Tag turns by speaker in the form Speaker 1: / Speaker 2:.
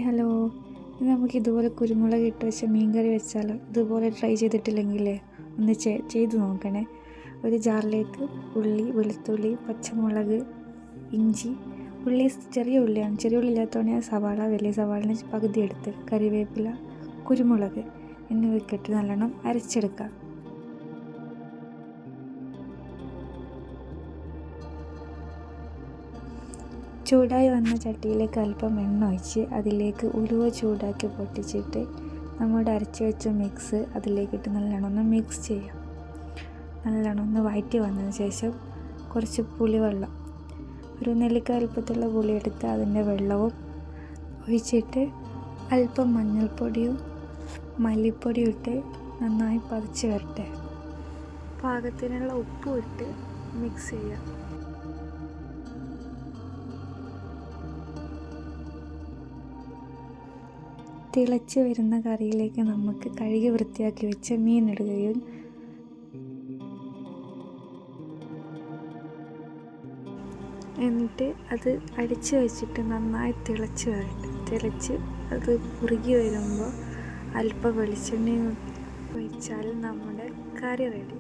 Speaker 1: Hello, ഇന്ന് നമുക്ക് ഇതുപോലെ കുരുമുളക് ഇട്ട് വെച്ച മീൻ കറി വെച്ചാലോ? ഇതുപോലെ ട്രൈ ചെയ്തിട്ടില്ലെങ്കിലേ ഒന്ന് ചെയ്ത് നോക്കണേ. ഒരു ജാറിലേക്ക് ഉള്ളി, വെളുത്തുള്ളി, പച്ചമുളക്, ഇഞ്ചി, ഉള്ളി ചെറിയ ഉള്ളിയാണ്, ചെറിയ ഉള്ളി ഇല്ലാത്തതുകൊണ്ട് ഞാൻ സവാള, വലിയ സവാളിന് പകുതി എടുത്ത്, കറിവേപ്പില, കുരുമുളക് എന്നിവയൊക്കെ ഇട്ട് നല്ലോണം അരച്ചെടുക്കാം. ചൂടായി വന്ന ചട്ടിയിലേക്ക് അല്പം എണ്ണ ഒഴിച്ച് അതിലേക്ക് ഉലുവ ചൂടാക്കി പൊട്ടിച്ചിട്ട് നമ്മുടെ അരച്ച് വെച്ച മിക്സ് അതിലേക്കിട്ട് നല്ലോണം ഒന്ന് മിക്സ് ചെയ്യാം. നല്ലോണം ഒന്ന് വഴറ്റി വന്നതിന് ശേഷം കുറച്ച് പുളിവെള്ളം, ഒരു നെല്ലിക്ക അല്പത്തുള്ള പുളി എടുത്ത് അതിൻ്റെ വെള്ളവും ഒഴിച്ചിട്ട് അല്പം മഞ്ഞൾപ്പൊടിയും മല്ലിപ്പൊടിയും ഇട്ട് നന്നായി പതിച്ച് വരട്ടെ. പാകത്തിനുള്ള ഉപ്പും ഇട്ട് മിക്സ് ചെയ്യാം. തിളച്ച് വരുന്ന കറിയിലേക്ക് നമുക്ക് കഴുകി വൃത്തിയാക്കി വെച്ച മീൻ ഇടുകയും എന്നിട്ട് അത് അടിച്ച് വെച്ചിട്ട് നന്നായി തിളച്ച് വരട്ടെ. തിളച്ച് അത് കുറുകി വരുമ്പോൾ അല്പം വെളിച്ചെണ്ണയും ഒഴിച്ചാൽ നമ്മുടെ കറി റെഡി.